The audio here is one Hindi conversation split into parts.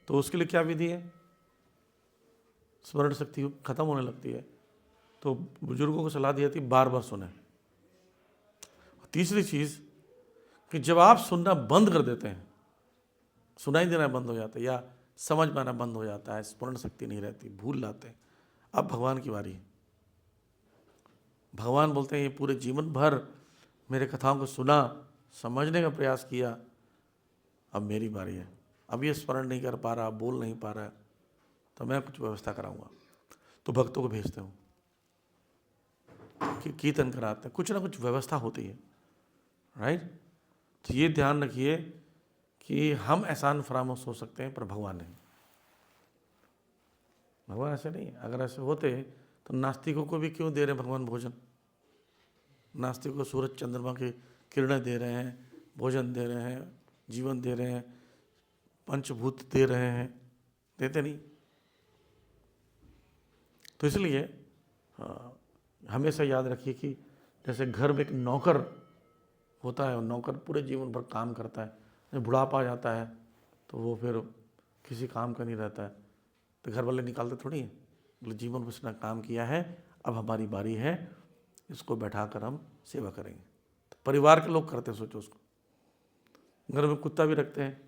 तो उसके लिए क्या विधि है? स्मरण शक्ति खत्म होने लगती है, तो बुजुर्गों को सलाह दी जाती है बार बार सुने। तीसरी चीज़ कि जब आप सुनना बंद कर देते हैं, सुनाई देना बंद हो जाता है या समझ पाना बंद हो जाता है, स्मरण शक्ति नहीं रहती, भूल जाते हैं, अब भगवान की बारी है। भगवान बोलते हैं ये पूरे जीवन भर मेरे कथाओं को सुना, समझने का प्रयास किया, अब मेरी बारी है। अब ये स्मरण नहीं कर पा रहा, बोल नहीं पा रहा है, तो मैं कुछ व्यवस्था कराऊंगा। तो भक्तों को भेजते हूँ कि कीर्तन कराते हैं, कुछ ना कुछ व्यवस्था होती है, राइट। तो ये ध्यान रखिए कि हम एहसान फरामोश हो सकते हैं पर भगवान नहीं। भगवान ऐसे नहीं। अगर ऐसे होते तो नास्तिकों को भी क्यों दे रहे हैं भगवान भोजन? नास्तिकों को सूरज चंद्रमा की किरणें दे रहे हैं, भोजन दे रहे हैं, जीवन दे रहे हैं, पंचभूत दे रहे हैं, देते नहीं। तो इसलिए हमेशा याद रखिए कि जैसे घर में एक नौकर होता है और नौकर पूरे जीवन भर काम करता है, जब बुढ़ापा आ जाता है तो वो फिर किसी काम का नहीं रहता है, तो घर वाले निकालते थोड़ी हैं, बोले जीवन भर इसने काम किया है, अब हमारी बारी है, इसको बैठाकर हम सेवा करेंगे। तो परिवार के लोग करते हैं, सोचो उसको। घर में कुत्ता भी रखते हैं,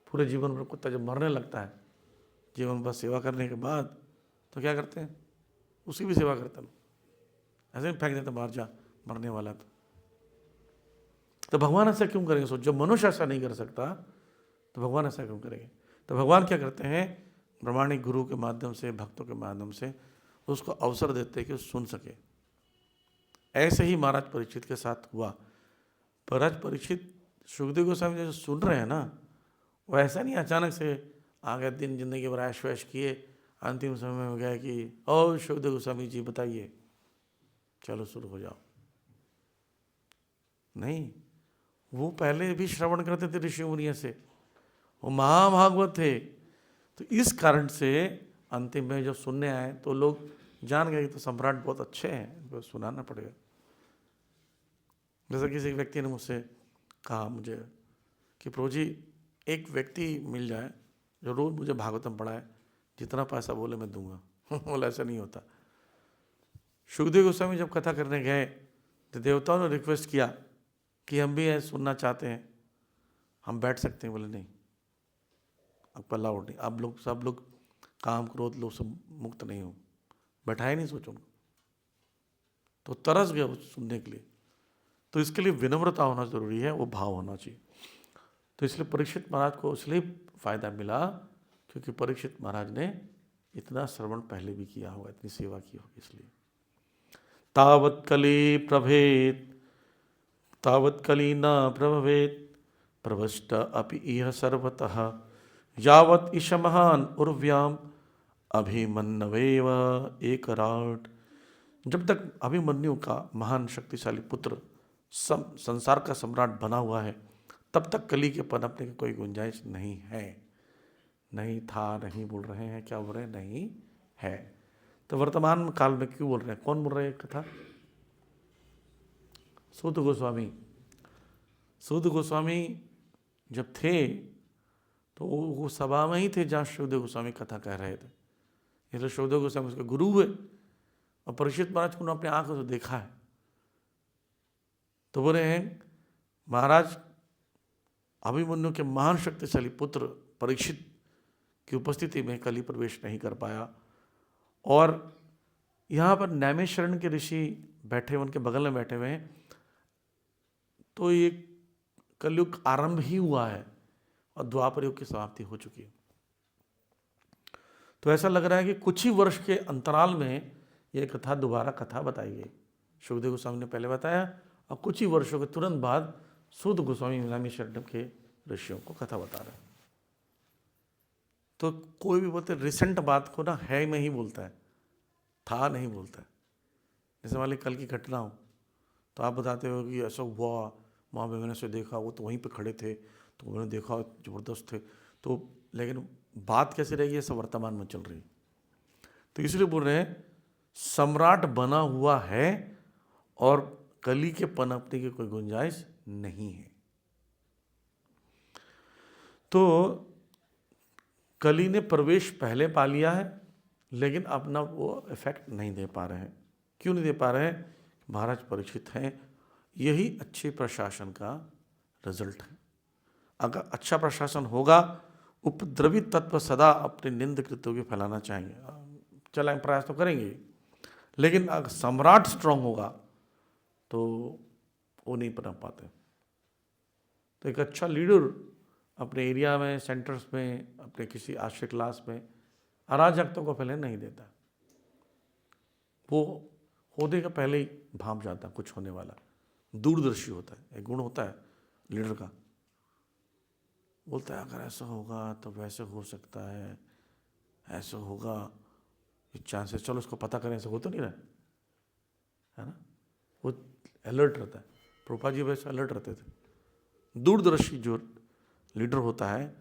पूरे जीवन भर कुत्ता जब मरने लगता है जीवन भर सेवा करने के बाद, तो क्या करते हैं? उसकी भी सेवा करते हैं, ऐसे ही फेंक देते बाहर, जा मरने वाला। तो भगवान ऐसा क्यों करेंगे? सोचो, जब मनुष्य ऐसा नहीं कर सकता तो भगवान ऐसा क्यों करेंगे? तो भगवान क्या करते हैं? ब्रह्मांडिक गुरु के माध्यम से, भक्तों के माध्यम से उसको अवसर देते हैं कि सुन सके। ऐसे ही महाराज परीक्षित के साथ हुआ। महाराज परीक्षित सुखदेव गोस्वामी जो सुन रहे हैं ना, वो ऐसा नहीं अचानक से आ गए, दिन जिंदगी भर ऐश वैश किए, अंतिम समय में गए कि ओ सुखदेव गोस्वामी जी बताइए, चलो शुरू हो जाओ। नहीं, वो पहले भी श्रवण करते थे ऋषि मुनियों से, वो महाभागवत थे। तो इस कारण से अंतिम में जब सुनने आए तो लोग जान गए कि तो सम्राट बहुत अच्छे हैं, इनको सुनाना पड़ेगा। जैसे किसी व्यक्ति ने मुझसे कहा मुझे कि प्रभु जी एक व्यक्ति मिल जाए जो रोज मुझे भागवतम पढ़ाए, जितना पैसा बोले मैं दूंगा। बोला ऐसा नहीं होता। सुखदेव गोस्वामी जब कथा करने गए तो देवताओं ने रिक्वेस्ट किया कि हम भी सुनना चाहते हैं, हम बैठ सकते हैं? बोले नहीं, अब पल्ला उठ नहीं, अब लोग सब लोग काम क्रोध लोग सब मुक्त नहीं हो, बैठाए नहीं सोचो उनको। तो तरस गए सुनने के लिए। तो इसके लिए विनम्रता होना जरूरी है, वो भाव होना चाहिए। तो इसलिए परीक्षित महाराज को इसलिए फायदा मिला क्योंकि परीक्षित महाराज ने इतना श्रवण पहले भी किया होगा, इतनी सेवा की होगी। इसलिए तावत कली प्रभेद, तावत कली न प्रभवेत प्रवष्ट अपि इह सर्वतः यावत ईश महान उर्व्याम अभिमन्यवेव एकराट। जब तक अभिमन्यु का महान शक्तिशाली पुत्र संसार का सम्राट बना हुआ है, तब तक कली के पनपने की कोई गुंजाइश नहीं है। नहीं था, नहीं बोल रहे हैं, क्या बोल रहे हैं? नहीं है। तो वर्तमान काल में क्यों बोल रहे हैं? कौन बोल रहे हैं कथा? सूत गोस्वामी। सूत गोस्वामी जब थे तो वो सभा में ही थे जहाँ सुखदेव गोस्वामी कथा कह रहे थे, इसलिए सुखदेव गोस्वामी उसके गुरु हुए। और परीक्षित महाराज को उन्होंने अपने आंखों से देखा है, तो बोले हैं महाराज अभिमन्यु के महान शक्तिशाली पुत्र परीक्षित की उपस्थिति में कली प्रवेश नहीं कर पाया। और यहाँ पर नैमिषारण्य के ऋषि बैठे हुए, उनके बगल में बैठे हुए हैं। तो ये कलयुग आरंभ ही हुआ है और द्वापर युग की समाप्ति हो चुकी है। तो ऐसा लग रहा है कि कुछ ही वर्ष के अंतराल में ये कथा दोबारा कथा बताई गई। सुखदेव गोस्वामी ने पहले बताया और कुछ ही वर्षों के तुरंत बाद सूत गोस्वामी नैमिषारण्य के ऋषियों को कथा बता रहे हैं। तो कोई भी बोलते रिसेंट बात को ना है में ही बोलता है, था नहीं बोलता है। जैसे मान ली कल की घटना हो तो आप बताते हो कि ऐसा हुआ, वहाँ पे मैंने से देखा, वो तो वहीं पे खड़े थे तो उन्होंने देखा, ज़बरदस्त थे। तो लेकिन बात कैसे रहेगी? ऐसा वर्तमान में चल रही। तो इसलिए बोल रहे हैं सम्राट बना हुआ है और कली के पनपने की कोई गुंजाइश नहीं है। तो कली ने प्रवेश पहले पा लिया है, लेकिन अपना वो इफेक्ट नहीं दे पा रहे हैं। क्यों नहीं दे पा रहे हैं? महाराज परीक्षित हैं। यही अच्छे प्रशासन का रिजल्ट है। अगर अच्छा प्रशासन होगा, उपद्रवी तत्व सदा अपने निंद कृत्यों को फैलाना चाहेंगे, चलाएं, प्रयास तो करेंगे, लेकिन अगर सम्राट स्ट्रांग होगा तो वो नहीं बना पाते। तो एक अच्छा लीडर अपने एरिया में, सेंटर्स में, अपने किसी आश्रय क्लास में अराजकता को पहले नहीं देता। वो होने का पहले ही भाप जाता कुछ होने वाला, दूरदर्शी होता है। एक गुण होता है लीडर का, बोलता है अगर ऐसा होगा तो वैसे हो सकता है, ऐसा होगा, ये चांसेस, चलो उसको पता करें, ऐसा हो तो नहीं रहा है ना। वो अलर्ट रहता है। प्रभुपाद जी वैसे अलर्ट रहते थे। दूरदर्शी जो लीडर होता है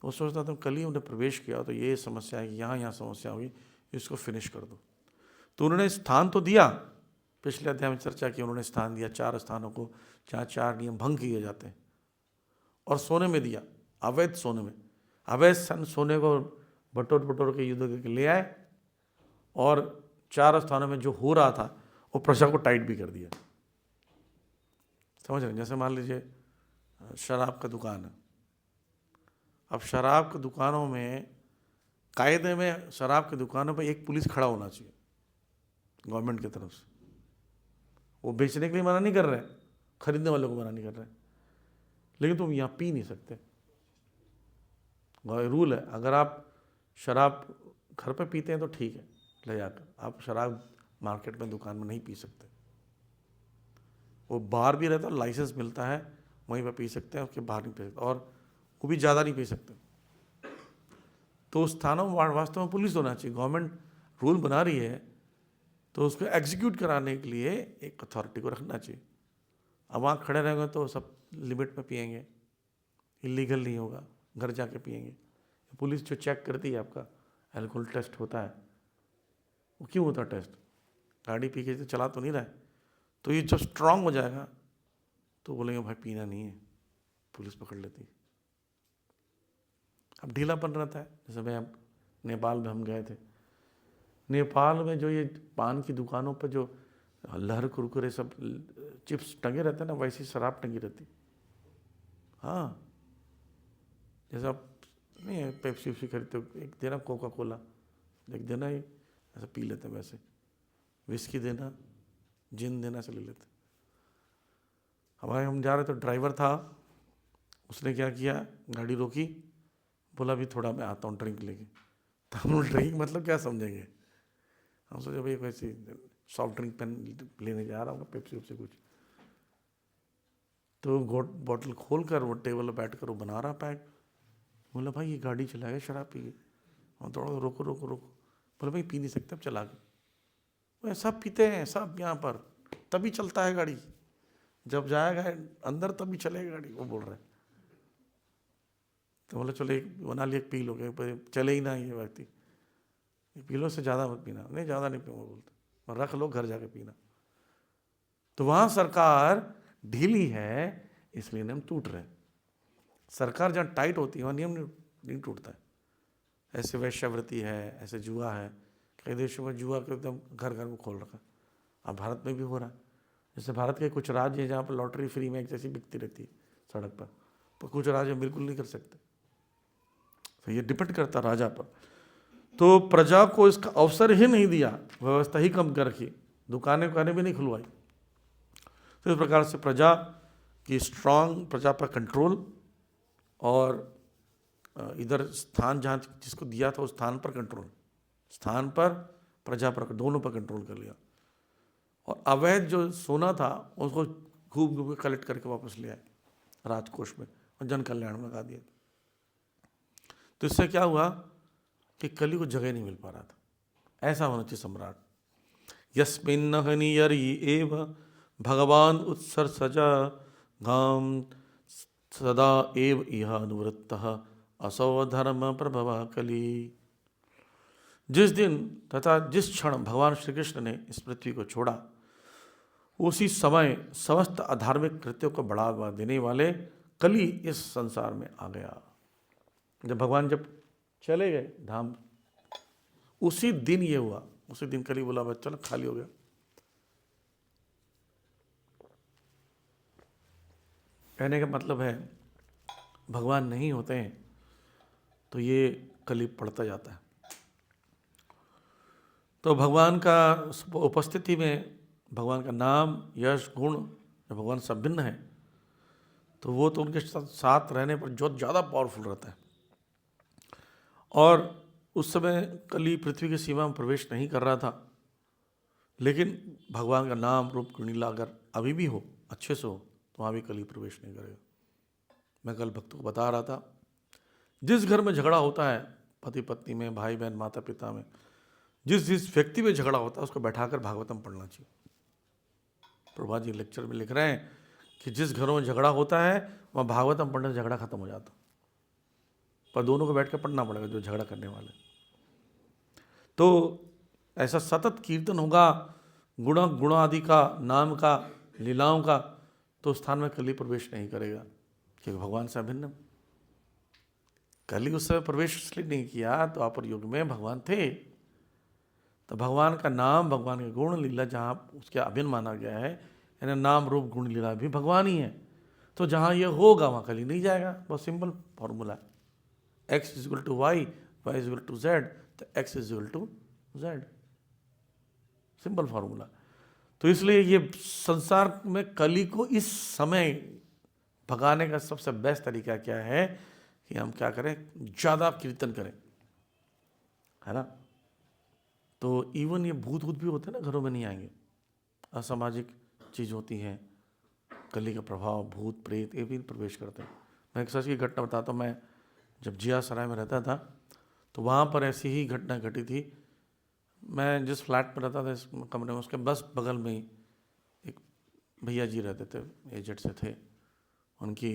वो सोचता था कल ही उन्हें प्रवेश किया तो ये समस्या है, यहाँ समस्या हुई, इसको फिनिश कर दो। तो उन्होंने स्थान तो दिया, पिछले अध्याय में चर्चा की, उन्होंने स्थान दिया 4 स्थानों को जहाँ 4 नियम भंग किए जाते हैं, और सोने में दिया, अवैध सोने में। अवैध सोने को बटोर के युद्ध करके ले आए, और 4 स्थानों में जो हो रहा था वो प्रजा को टाइट भी कर दिया। समझ रहे हैं? जैसे मान लीजिए शराब का दुकान है। अब शराब की दुकानों में कायदे में शराब की दुकानों पर एक पुलिस खड़ा होना चाहिए गवर्नमेंट की तरफ से। वो बेचने के लिए मना नहीं कर रहे, खरीदने वालों को मना नहीं कर रहे, लेकिन तुम यहाँ पी नहीं सकते। रूल है, अगर आप शराब घर पे पीते हैं तो ठीक है, ले जाकर, आप शराब मार्केट में दुकान में नहीं पी सकते। वो बाहर भी रहता है, लाइसेंस मिलता है, वहीं पर पी सकते हैं, उसके बाहर नहीं पी सकते, और वो भी ज़्यादा नहीं पी सकते। तो उस स्थानों में वास्तव में पुलिस होना चाहिए। गवर्नमेंट रूल बना रही है तो उसको एग्जीक्यूट कराने के लिए एक अथॉरिटी को रखना चाहिए। अब वहाँ खड़े रहेंगे तो सब लिमिट में पिएंगे, इलीगल नहीं होगा, घर जाके पिएंगे। पुलिस जो चेक करती है, आपका अल्कोहल टेस्ट होता है, वो क्यों होता है टेस्ट? गाड़ी पी के तो चला तो नहीं रहा है। तो ये जब स्ट्रांग हो जाएगा तो बोलेंगे भाई पीना नहीं है, पुलिस पकड़ लेती है। अब ढीलापन रहता है। जैसे मैं अब नेपाल में हम गए थे, नेपाल में जो ये पान की दुकानों पर जो लहर कुरकुरे सब चिप्स टंगे रहते हैं ना, वैसी शराब टंगी रहती। हाँ, जैसे आप नहीं पेप्सी वेप्सी खरीदते हो, एक देना कोका कोला, एक देना ही ऐसा पी लेते हैं, वैसे विस्की देना, जिन देना, से ले लेते। हमारे हम जा रहे थे, ड्राइवर था, उसने क्या किया, गाड़ी रोकी, बोला अभी थोड़ा मैं आता हूँ ड्रिंक लेके। तो हम लोग ड्रिंक मतलब क्या समझेंगे, हम सोचे भाई वैसे सॉफ्ट ड्रिंक पेन लेने जा रहा हूँ, पेप्सी वेप्सी कुछ। तो बॉटल खोल कर वो टेबल पर बैठ कर वो बना रहा पैक। बोला भाई ये गाड़ी चलाएगा शराब पी के? हम थोड़ा रोको रोको रोको। बोले भाई पी नहीं सकते, अब चला के। वो सब पीते हैं सब यहाँ पर, तभी चलता है गाड़ी, जब जाएगा अंदर तभी चलेगा गाड़ी, वो बोल रहे हैं। तो बोला चलो एक बना लिया, पी लोगे, चले ही ना ये व्यक्ति, पी लो, से ज़्यादा मत पीना। नहीं ज़्यादा नहीं पीऊँगा बोलते, और रख लो घर जाके पीना। तो वहाँ सरकार ढीली है, इसलिए नियम टूट रहे हैं। सरकार जहाँ टाइट होती है वहाँ नियम नहीं टूटता है। ऐसे वैश्यावृत्ति है, ऐसे जुआ है, कई देशों में जुआ को एकदम घर घर में खोल रखा है। अब भारत में भी हो रहा है। जैसे भारत के कुछ राज्य हैं जहाँ पर लॉटरी फ्री में एक जैसी बिकती रहती है सड़क पर कुछ राज्य बिल्कुल नहीं कर सकते। तो ये डिपेंड करता राजा पर। तो प्रजा को इसका अवसर ही नहीं दिया, व्यवस्था ही कम कर रखी, दुकानें भी नहीं खुलवाई। तो इस प्रकार से प्रजा की स्ट्रांग, प्रजा पर कंट्रोल, और इधर स्थान जहाँ जिसको दिया था उस स्थान पर कंट्रोल, स्थान पर, प्रजा पर, दोनों पर कंट्रोल कर लिया। और अवैध जो सोना था उसको खूब खूब कलेक्ट करके वापस ले आए राजकोष में, और जन कल्याण में लगा दिया। तो इससे क्या हुआ कि कली को जगह नहीं मिल पा रहा था। ऐसा होना चाहिए सम्राट। यस्मिन् हनियरि एव भगवान उत्सर सजा गाम सदा एव इह अनुवृत्तः असौ धर्म प्रभवा कली। जिस दिन तथा जिस क्षण भगवान श्री कृष्ण ने इस पृथ्वी को छोड़ा, उसी समय समस्त अधार्मिक कृत्यों को बढ़ावा देने वाले कली इस संसार में आ गया। जब भगवान जब चले गए धाम। उसी दिन ये हुआ, उसी दिन कली बोला बस चलो, खाली हो गया। कहने का मतलब है भगवान नहीं होते हैं तो ये कली पड़ता जाता है। तो भगवान का उपस्थिति में भगवान का नाम, यश, गुण, जब भगवान सब भिन्न है तो वो तो उनके साथ रहने पर जो ज़्यादा पावरफुल रहता है। और उस समय कली पृथ्वी की सीमा में प्रवेश नहीं कर रहा था, लेकिन भगवान का नाम, रूप, गुण अगर अभी भी हो, अच्छे से हो, तो वहाँ भी कली प्रवेश नहीं करेगा। मैं कल भक्तों को बता रहा था, जिस घर में झगड़ा होता है, पति पत्नी में, भाई बहन, माता पिता में, जिस व्यक्ति में झगड़ा होता है उसको बैठाकर भागवतम पढ़ना चाहिए। प्रभा जी लेक्चर में लिख रहे हैं कि जिस घरों में झगड़ा होता है वहाँ भागवतम पढ़ने से झगड़ा खत्म हो जाता, पर दोनों को बैठ कर पढ़ना पड़ेगा जो झगड़ा करने वाले। तो ऐसा सतत कीर्तन होगा गुण आदि का, नाम का, लीलाओं का, तो स्थान में कली प्रवेश नहीं करेगा, क्योंकि भगवान से अभिन्न। कली उस समय प्रवेश इसलिए नहीं किया, तो द्वापर युग में भगवान थे, तो भगवान का नाम, भगवान के गुण लीला जहाँ उसके अभिन्न माना गया है, यानी नाम रूप गुण लीला भी भगवान ही है, तो जहाँ ये होगा वहाँ कली नहीं जाएगा। बहुत simple formula, x is equal to Y, Y is equal to Z, तो x is equal to Z, simple formula. तो इसलिए ये संसार में कली को इस समय भगाने का सबसे बेस्ट तरीका क्या है कि हम क्या करें, ज़्यादा कीर्तन करें, है ना। तो इवन ये भूत भी होते हैं ना, घरों में नहीं आएंगे, असामाजिक चीज़ होती है, कली का प्रभाव, भूत प्रेत ये भी प्रवेश करते हैं। मैं एक सच की घटना बताता हूँ। मैं जब जिया सराय में रहता था तो वहाँ पर ऐसी ही घटना घटी थी। मैं जिस फ्लैट में रहता था, इस कमरे में, उसके बस बगल में ही एक भैया जी रहते थे, एजेड से थे, उनकी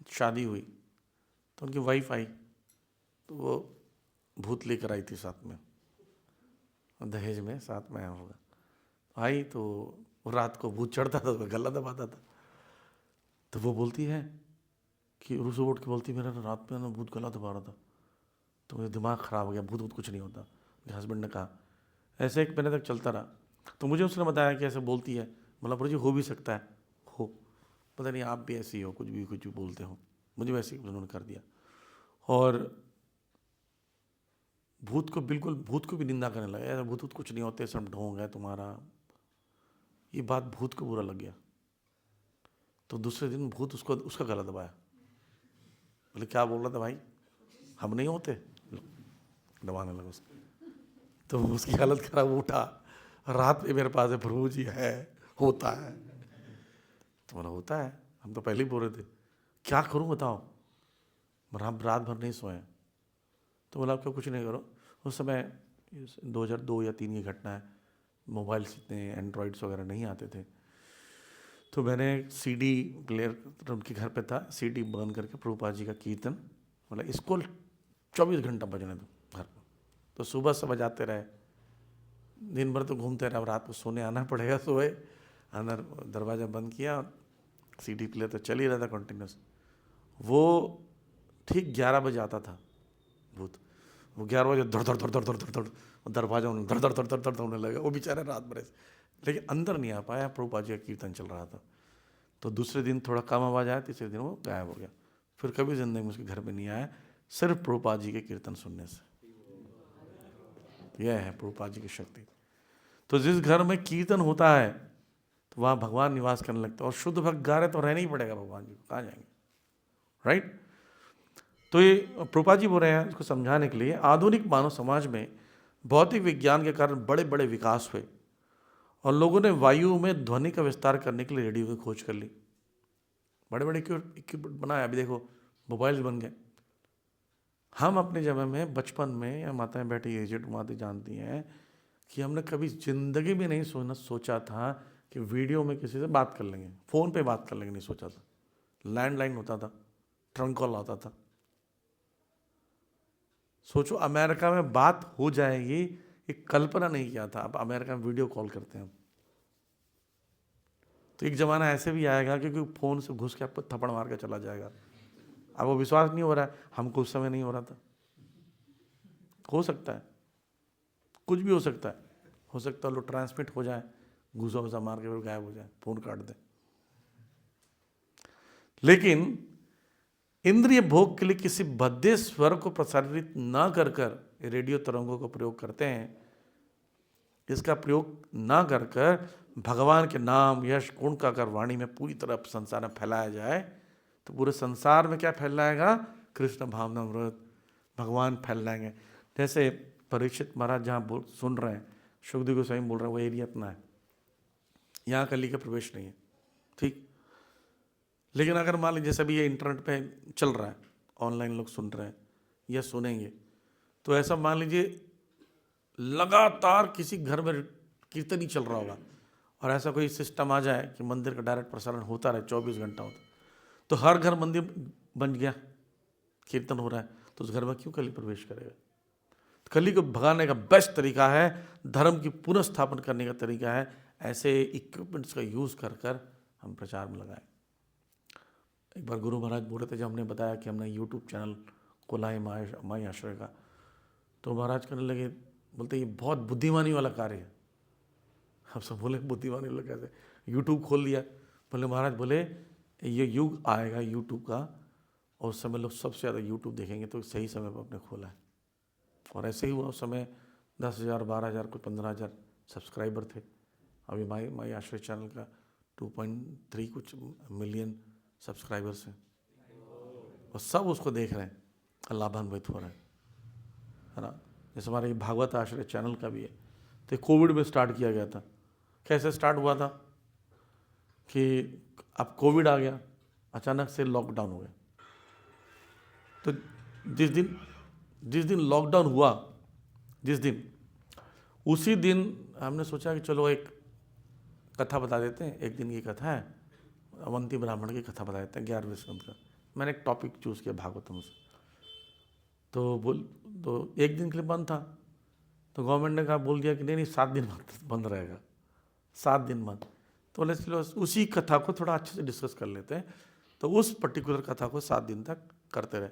शादी हुई, तो उनकी वाइफ आई, तो वो भूत लेकर आई थी साथ में, दहेज में साथ में आया होगा। आई तो रात को भूत चढ़ता था तो गला दबाता था, तो वो बोलती है कि रूसो उठ के बोलती, मेरा रात में ना भूत गला दबा रहा था, तो मेरा दिमाग ख़राब हो गया, भूत कुछ नहीं होता। मेरे हस्बैंड ने कहा, ऐसे 1 महीने तक चलता रहा। तो मुझे उसने बताया कि ऐसे बोलती है, मतलब प्रभु जी हो भी सकता है, हो, पता नहीं आप भी ऐसी हो, कुछ भी बोलते हो, मुझे वैसे ही उन्होंने कर दिया। और भूत को भी निंदा करने लगा, ऐसा भूत कुछ नहीं होते, सब ढोंग है तुम्हारा। ये बात भूत को बुरा लग गया, तो दूसरे दिन भूत उसका गला दबाया। बोले क्या बोल रहा था भाई, हम नहीं होते, दबाने लगा उसको। तो उसकी हालत खराब, उठा, रात में मेरे पास है, प्रभु जी है, होता है। तो बोला होता है, हम तो पहले ही बोल रहे थे, क्या करूं बताओ। हम रात भर नहीं सोए। तो बोला आपको कुछ नहीं करो। उस समय 2002 या 3 की घटना है, मोबाइल्स इतने एंड्रॉइड्स वगैरह नहीं आते थे, तो मैंने CD प्लेयर उनके घर पे था, CD बर्न करके प्रभुपाद जी का कीर्तन, बोला इसको 24 घंटा बजने दो घर पर। तो सुबह से बजाते रहे, दिन भर तो घूमते रहे, अब रात को सोने आना पड़ेगा, सोए, अंदर दरवाज़ा बंद किया, CD प्लेयर तो चल ही रहा था कंटिन्यूस। वो ठीक 11 बजे आता था भूत, वो 11 बजे धड़ धड़ धड़ धड़ धड़ धड़ दरवाजा धड़ धड़ धड़ धड़ धड़ होने लगा। वो बेचारे रात भर, लेकिन अंदर नहीं आ पाया, प्रभुपाद जी का कीर्तन चल रहा था। तो दूसरे दिन थोड़ा कम आवाज़ आया, तीसरे दिन वो गायब हो गया। फिर कभी ज़िंदगी में उसके घर में नहीं आया, सिर्फ प्रभुपाद जी के कीर्तन सुनने से। यह है प्रभुपाद जी की शक्ति। तो जिस घर में कीर्तन होता है तो वहाँ भगवान निवास करने लगता है, और शुद्ध भक्त गा रहे तो रहना ही पड़ेगा भगवान जी को, कहाँ जाएंगे, राइट। तो ये प्रभुपाद जी बोल रहे हैं इसको समझाने के लिए, आधुनिक मानव समाज में भौतिक विज्ञान के कारण बड़े बड़े विकास हुए और लोगों ने वायु में ध्वनि का विस्तार करने के लिए रेडियो की खोज कर ली, बड़े बड़े इक्विपमेंट बनाए। अभी देखो मोबाइल्स बन गए। हम अपने जगह में बचपन में, या माताएं बैठी एजेड माता जानती हैं कि हमने कभी ज़िंदगी में नहीं सोचा था कि वीडियो में किसी से बात कर लेंगे, फ़ोन पे बात कर लेंगे, नहीं सोचा था। लैंडलाइन होता था, ट्रंक कॉल आता था। सोचो अमेरिका में बात हो जाएगी, एक कल्पना नहीं किया था। अब अमेरिका में वीडियो कॉल करते हैं। तो एक ज़माना ऐसे भी आएगा क्योंकि फ़ोन से घुस के आपको थप्पड़ मार के चला जाएगा। अब वो विश्वास नहीं हो रहा है, हमको उस समय नहीं हो रहा था। हो सकता है, कुछ भी हो सकता है। हो सकता है लोग ट्रांसमिट हो जाए, घूसा वूसा मार के फिर गायब हो जाए, फोन काट दें। लेकिन इंद्रिय भोग के लिए किसी भद्दे स्वर को प्रसारित न कर कर रेडियो तरंगों का प्रयोग करते हैं। इसका प्रयोग ना कर कर भगवान के नाम, यश, गुण का अगर वाणी में पूरी तरह संसार में फैलाया जाए तो पूरे संसार में क्या फैलाएगा? कृष्ण भावनामृत, भगवान फैलाएंगे। जैसे परीक्षित महाराज जहाँ सुन रहे हैं, सुखदेव गोस्वामी बोल रहे हैं, वो एरिया अपना है, यहाँ कली का प्रवेश नहीं है, ठीक। लेकिन अगर मान लीजिए जैसे भी ये इंटरनेट पे चल रहा है, ऑनलाइन लोग सुन रहे हैं या सुनेंगे, तो ऐसा मान लीजिए लगातार किसी घर में कीर्तन ही चल रहा होगा और ऐसा कोई सिस्टम आ जाए कि मंदिर का डायरेक्ट प्रसारण होता रहे, 24 घंटा होता, तो हर घर मंदिर बन गया, कीर्तन हो रहा है, तो उस घर में क्यों कली प्रवेश करेगा? कली को भगाने का बेस्ट तरीका है, धर्म की पुनः स्थापन करने का तरीका है, ऐसे इक्विपमेंट्स का यूज़ कर कर हम प्रचार में लगाएं। एक बार गुरु महाराज बोल रहे थे, जब हमने बताया कि हमने यूट्यूब चैनल खोला है माई आश्रय का, तो महाराज कहने लगे, बोलते ये बहुत बुद्धिमानी वाला कार्य है। हम सब बोले बुद्धिमानी वाला कैसे? यूट्यूब खोल लिया। बोले महाराज, बोले ये युग आएगा यूट्यूब का और उस समय लोग सबसे ज़्यादा यूट्यूब देखेंगे, तो सही समय पर आपने खोला है। और ऐसे ही हुआ, उस समय 10,000, 12,000, कोई 15,000 सब्सक्राइबर थे। अभी माई आश्रय चैनल का 2.3 कुछ मिलियन सब्सक्राइबर्स हैं और सब उसको देख रहे हैं, लाभान्वित हो रहे हैं, है ना। जैसे हमारे भागवत आश्रय चैनल का भी है, तो कोविड में स्टार्ट किया गया था। कैसे स्टार्ट हुआ था कि अब कोविड आ गया, अचानक से लॉकडाउन हो गया। तो जिस दिन लॉकडाउन हुआ, उसी दिन हमने सोचा कि चलो एक कथा बता देते हैं। एक दिन की कथा है, अवंती ब्राह्मण की कथा बता देते हैं, 11वें स्कंद का। मैंने एक टॉपिक चूज़ किया भागवतम से, तो एक दिन के लिए बंद था, तो गवर्नमेंट ने कहा, बोल दिया कि नहीं 7 दिन बंद रहेगा, 7 दिन बंद। तो बोले चलो उसी कथा को थोड़ा अच्छे से डिस्कस कर लेते हैं। तो उस पर्टिकुलर कथा को 7 दिन तक करते रहे,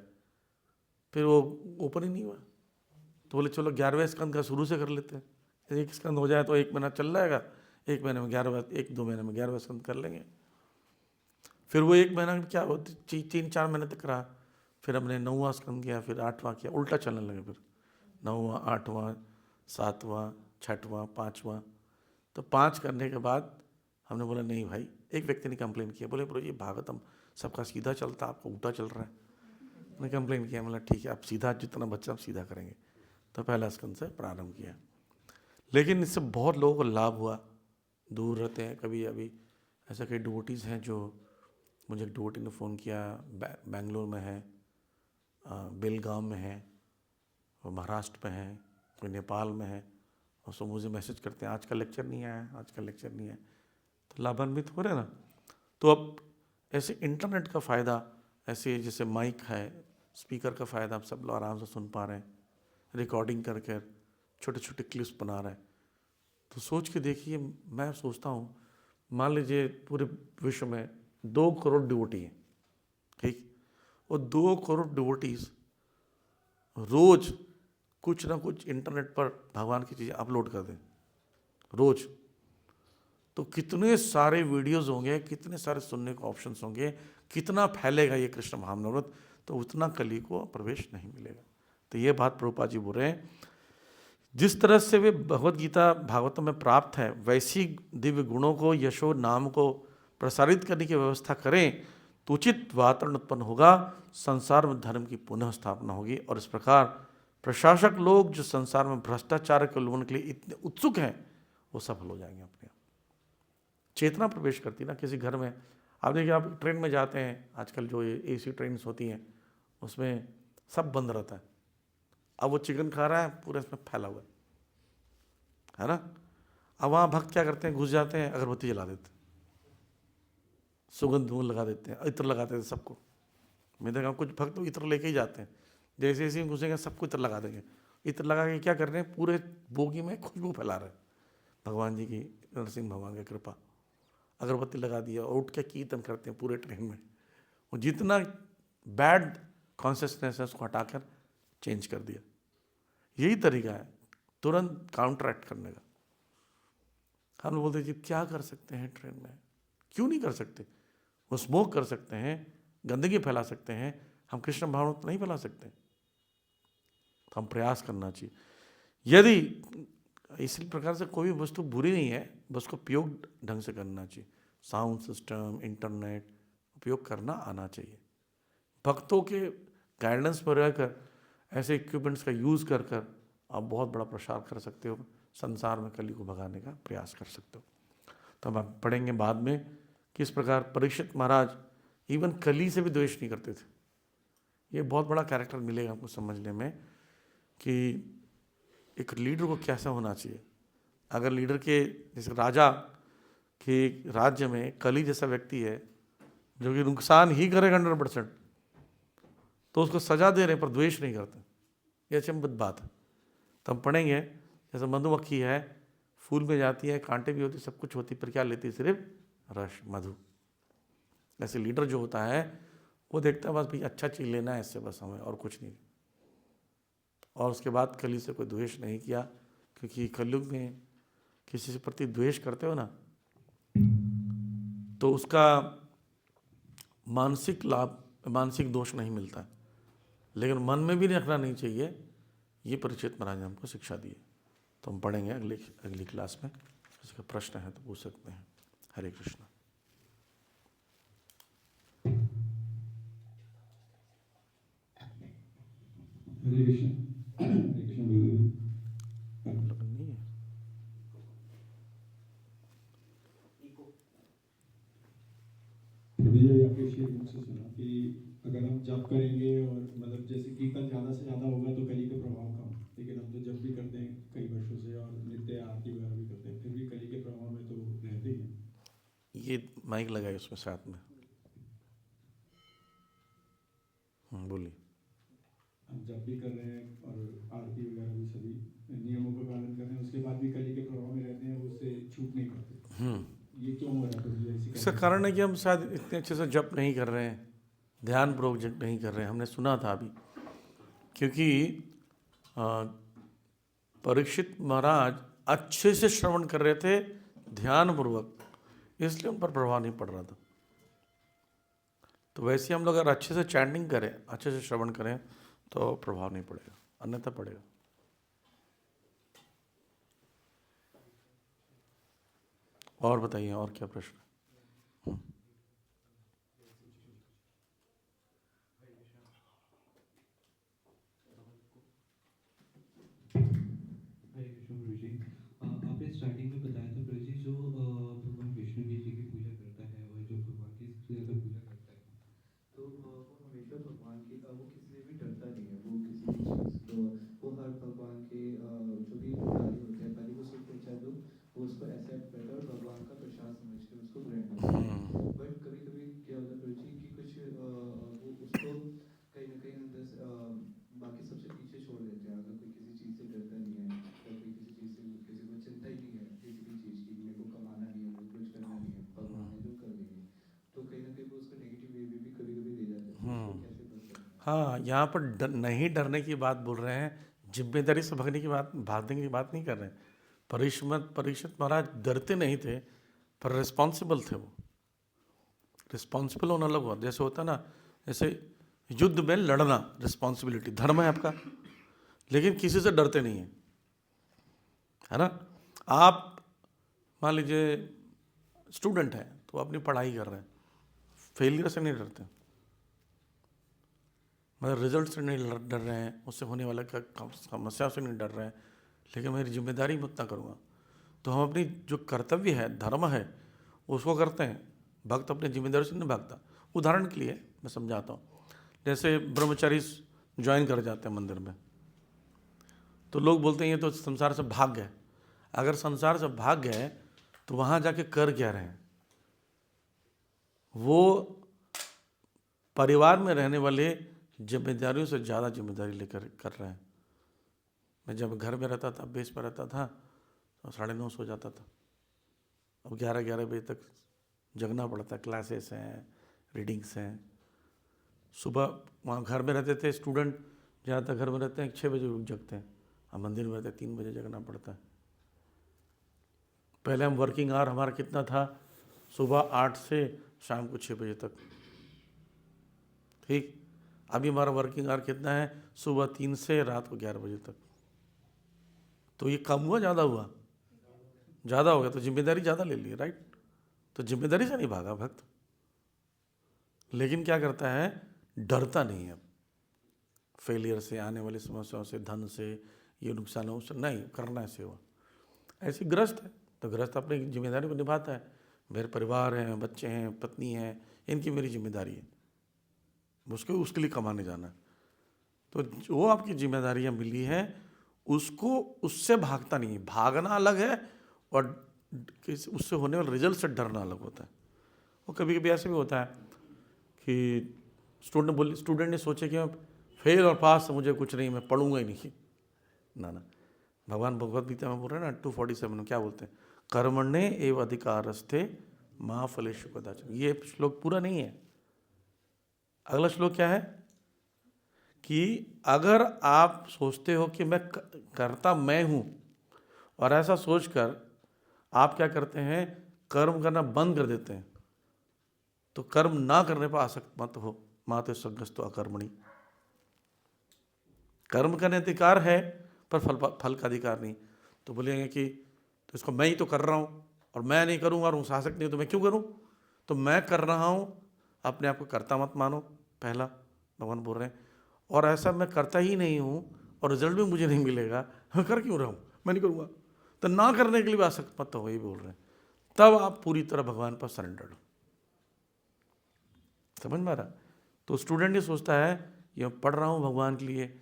फिर वो ओपन ही नहीं हुआ। तो बोले चलो 11वें स्कंद का शुरू से कर लेते हैं, एक स्कंद हो जाए तो 1 महीना चल जाएगा, 1 महीने में 1-2 महीने में 11वें स्कंद कर लेंगे। फिर वो 1 महीना क्या हो, 3-4 महीने तक रहा। फिर हमने 9वां स्कंद किया, फिर 8वां किया, उल्टा चलने लगे, फिर 9वां, 8वां, 7वां, 6वां, 5वां। तो 5 करने के बाद हमने बोला नहीं भाई, एक व्यक्ति ने कंप्लेन किया, बोले प्रभु ये भागवतम सबका सीधा चलता, आपका उल्टा चल रहा है। मैंने कंप्लेन किया, मतलब ठीक है, आप सीधा जितना बच्चा आप सीधा करेंगे। तो पहला स्कंद से प्रारंभ किया, लेकिन इससे बहुत लोगों को लाभ हुआ। दूर रहते हैं, कभी अभी ऐसा कई डिवोटीज़ हैं जो, मुझे एक डिवोटी ने फ़ोन किया, बेंगलोर में है, बेलगाम में है, वो महाराष्ट्र में है, कोई नेपाल में है, और सो मुझे मैसेज करते हैं आज का लेक्चर नहीं आया, आज का लेक्चर नहीं आया। तो लाभान्वित हो रहे ना। तो अब ऐसे इंटरनेट का फ़ायदा, ऐसे जैसे माइक है, स्पीकर का फ़ायदा, आप सब लोग आराम से सुन पा रहे हैं, रिकॉर्डिंग करके छोटे छोटे क्लिप्स बना रहे हैं। तो सोच के देखिए, मैं सोचता हूँ, मान लीजिए पूरे विश्व में 2 करोड़ डिवोटी हैं, ठीक, और 2 करोड़ डिवोटीज़ रोज़ कुछ ना कुछ इंटरनेट पर भगवान की चीज़ें अपलोड कर दें रोज़, तो कितने सारे वीडियोस होंगे, कितने सारे सुनने को ऑप्शंस होंगे, कितना फैलेगा ये कृष्ण भावनामृत, तो उतना कली को प्रवेश नहीं मिलेगा। तो ये बात प्रभुपाद जी बोल रहे हैं, जिस तरह से वे भगवत गीता भागवतम में प्राप्त है, वैसी दिव्य गुणों को, यशो नाम को प्रसारित करने की व्यवस्था करें तो उचित वातावरण उत्पन्न होगा, संसार में धर्म की पुनः स्थापना होगी। और इस प्रकार प्रशासक लोग जो संसार में भ्रष्टाचार के उन्मूलन के लिए इतने उत्सुक हैं, वो सफल हो जाएंगे अपने आप। चेतना प्रवेश करती ना किसी घर में। आप देखिए, आप ट्रेन में जाते हैं, आजकल जो AC ट्रेन होती हैं उसमें सब बंद रहता है। अब वो चिकन खा रहा है, पूरा इसमें फैला हुआ है ना। अब वहाँ भक्त क्या करते हैं, घुस जाते हैं, अगरबत्ती जला देते हैं, सुगंध धूल लगा देते हैं, इत्र लगाते हैं सबको। मैं देखा कुछ भक्त तो इत्र लेके ही जाते हैं, जैसे जैसे घुसेंगे सबको इत्र लगा देंगे। इत्र लगा के क्या कर रहे हैं, पूरे बोगी में खुशबू फैला रहे हैं भगवान जी की, नरसिंह भगवान की कृपा। अगरबत्ती लगा दिया और उठ के कीर्तन करते हैं पूरे ट्रेन में। और जितना बैड कॉन्शियसनेस है उसको हटाकर चेंज कर दिया। यही तरीका है तुरंत काउंटर एक्ट करने का। हम लोग बोलते हैं जी क्या कर सकते हैं ट्रेन में, क्यों नहीं कर सकते? वो स्मोक कर सकते हैं, गंदगी फैला सकते हैं, हम कृष्ण भावना तो नहीं फैला सकते। तो हम प्रयास करना चाहिए। यदि इसी प्रकार से कोई वस्तु बुरी नहीं है, बस को उपयोग ढंग से करना चाहिए। साउंड सिस्टम, इंटरनेट उपयोग करना आना चाहिए। भक्तों के गाइडेंस पर रहकर ऐसे इक्विपमेंट्स का यूज़ कर कर आप बहुत बड़ा प्रसार कर सकते हो, संसार में कली को भगाने का प्रयास कर सकते हो। तो हम आप पढ़ेंगे बाद में किस प्रकार परीक्षित महाराज इवन कली से भी द्वेष नहीं करते थे। ये बहुत बड़ा कैरेक्टर मिलेगा आपको समझने में कि एक लीडर को कैसा होना चाहिए। अगर लीडर के जैसे राजा के राज्य में कली जैसा व्यक्ति है जो कि नुकसान ही करेगा 100%, तो उसको सजा दे रहे हैं पर द्वेष नहीं करते, ये अचंभित बात है। तो हम पढ़ेंगे जैसे मधुमक्खी है, फूल में जाती है, कांटे भी होती, सब कुछ होती, पर क्या लेती है? सिर्फ रस, मधु। ऐसे लीडर जो होता है वो देखता है बस भाई अच्छा चीज़ लेना है इससे, बस हमें और कुछ नहीं। और उसके बाद कली से कोई द्वेष नहीं किया, क्योंकि कलयुग में किसी से प्रति द्वेष करते हो ना तो उसका मानसिक लाभ, मानसिक दोष नहीं मिलता है, लेकिन मन में भी रखना नहीं चाहिए। ये परीक्षित महाराज ने हमको शिक्षा दी है। तो हम पढ़ेंगे अगली क्लास में। किसी का प्रश्न है तो पूछ सकते हैं। हरे कृष्ण। हरे कृष्ण। हरे कृष्ण नहीं है। प्रभु जी आपके शेर मुझसे सुना कि अगर हम जप करेंगे और मतलब जैसे कीर्तन ज़्यादा से ज़्यादा होगा तो कली का प्रभाव कम, लेकिन हम तो जप भी करते हैं कई वर्षों से और नित्य आरती वगैरह भी करते हैं, फिर भी कली के प्रभाव में तो रहते ही हैं। ये माइक लगाए उसमें साथ में। बोलिए। हम जप भी कर रहे हैं और आरती वगैरह भी सभी नियमों का पालन कर रहे हैं, उसके बाद भी कली के प्रभाव में रहते हैं, उससे छूट नहीं पाते। ये क्यों हो रहा है प्रभु जी? इसका कारण है कि हम शायद इतने अच्छे से जप नहीं कर रहे हैं, ध्यानपूर्वक जप नहीं कर रहे हैं। हमने सुना था अभी, क्योंकि परीक्षित महाराज अच्छे से श्रवण कर रहे थे ध्यानपूर्वक, इसलिए उन पर प्रभाव नहीं पड़ रहा था। तो वैसे हम लोग अगर अच्छे से चैंटिंग करें, अच्छे से श्रवण करें तो प्रभाव नहीं पड़ेगा, अन्यथा पड़ेगा। और बताइए, और क्या प्रश्न? आपने स्टार्टिंग में बताया था प्रभु जी, जो भगवान विष्णु जी की पूजा करता है और जो भगवान की सबसे ज़्यादा पूजा करता है, तो वो हमेशा भगवान की वो किसी से भी डरता नहीं है। वो किसी भी चीज़ को, वो हर भगवान के जो भी कार्य होते हैं, भले वो सुख चाहे दुख, वो उसको एक्सेप्ट करता है और भगवान का प्रसाद समझ के उसको ग्रहण करता है। बट कभी कभी क्या होता है प्रभु जी कि कुछ वो उसको कहीं ना कहीं अंदर से बाकी सबसे पीछे छोड़ देते हैं। अगर कोई किसी चीज़ से डरता नहीं है या कोई किसी चीज़ से, किसी को चिंता ही नहीं है किसी भी चीज़ की, मेरे को कमाना नहीं है, मेरे को कुछ करना नहीं है, भगवान है जो कर देंगे, तो कहीं ना कहीं वो उसको नेगेटिव वे में भी कभी कभी ले जाते हैं। उसको कैसे बच सकते हैं? हाँ, यहाँ पर नहीं डरने की बात बोल रहे हैं, जिम्मेदारी से भागने की बात नहीं कर रहे हैं। परीक्षित महाराज डरते नहीं थे, पर रिस्पॉन्सिबल थे। वो रिस्पॉन्सिबल होना अलग हुआ। जैसे होता है ना, जैसे युद्ध में लड़ना रिस्पॉन्सिबिलिटी, धर्म है आपका, लेकिन किसी से डरते नहीं है ना। आप मान लीजिए स्टूडेंट हैं तो अपनी पढ़ाई कर रहे हैं, फेलियर से नहीं डरते, मतलब रिजल्ट से नहीं डर रहे हैं, उससे होने वाला समस्या से नहीं डर रहे हैं, लेकिन मेरी जिम्मेदारी मैं उतना करूँगा। तो हम अपनी जो कर्तव्य है, धर्म है, उसको करते हैं। भक्त अपनी जिम्मेदारी से नहीं भागता। उदाहरण के लिए मैं समझाता हूँ, जैसे ब्रह्मचारी ज्वाइन कर जाते हैं मंदिर में, तो लोग बोलते हैं ये तो संसार से भाग गए। अगर संसार से भाग गए तो वहाँ जाके कर क्या रहे हैं? वो परिवार में रहने वाले जिम्मेदारियों से ज़्यादा जिम्मेदारी लेकर कर रहे हैं। मैं जब घर में रहता था, बेस पर रहता था, तो 9:30 सो जाता था। अब 11 बजे तक जगना पड़ता है, क्लासेस हैं, रीडिंग्स हैं। सुबह वहाँ घर में रहते थे स्टूडेंट, ज़्यादातर घर में रहते हैं 6 बजे जगते हैं, हम मंदिर में रहते 3 बजे जगना पड़ता है। पहले हम वर्किंग आवर हमारा कितना था, सुबह 8 से शाम को 6 बजे तक, ठीक। अभी हमारा वर्किंग आवर कितना है, सुबह 3 से रात को 11 बजे तक। तो ये कम हुआ ज़्यादा हुआ? ज़्यादा हो गया, तो जिम्मेदारी ज़्यादा ले ली, राइट। तो जिम्मेदारी से नहीं भागा भक्त, लेकिन क्या करता है, डरता नहीं है फेलियर से, आने वाली समस्याओं से, धन से, ये नुकसान हो उससे नहीं, करना है सेवा। ऐसे गृहस्थ है तो गृहस्थ अपनी जिम्मेदारी को निभाता है, मेरे परिवार हैं, बच्चे हैं, पत्नी है, इनकी मेरी जिम्मेदारी है, उसको उसके लिए कमाने जाना है। तो जो आपकी जिम्मेदारियां मिली हैं उसको, उससे भागता नहीं है। भागना अलग है और उससे होने वाले रिजल्ट से डरना अलग होता है। और कभी कभी ऐसे भी होता है कि स्टूडेंट ने सोचे कि फेल और पास से मुझे कुछ नहीं, मैं पढ़ूंगा ही नहीं। ना, भगवान भगवद गीता में बोल रहे हैं ना 247 में, क्या बोलते हैं, कर्मण्ये एव अधिकारस्ते मा फलेषु कदाचन। ये श्लोक पूरा नहीं है। अगला श्लोक क्या है कि अगर आप सोचते हो कि मैं करता मैं हूं, और ऐसा सोचकर आप क्या करते हैं, कर्म करना बंद कर देते हैं, तो कर्म ना करने पर आसक्त मत हो, माते संगस्तो अकर्मणि। कर्म का अधिकार है पर फल का अधिकार नहीं। तो बोलेंगे कि तो इसको मैं ही तो कर रहा हूँ और मैं नहीं करूँगा और आसक्त नहीं हूँ तो मैं क्यों करूँ। तो मैं कर रहा हूँ, अपने आप को करता मत मानो, पहला भगवान बोल रहे हैं। और ऐसा मैं करता ही नहीं हूँ और रिजल्ट भी मुझे नहीं मिलेगा, मैं कर क्यों रहा हूँ, मैं नहीं करूँगा। तो ना करने के लिए भी आसक्त मत हो, वही बोल रहे हैं। तब आप पूरी तरह भगवान पर सरेंडर हो। समझ में आ रहा। तो स्टूडेंट ये सोचता है ये पढ़ रहा हूँ भगवान के लिए,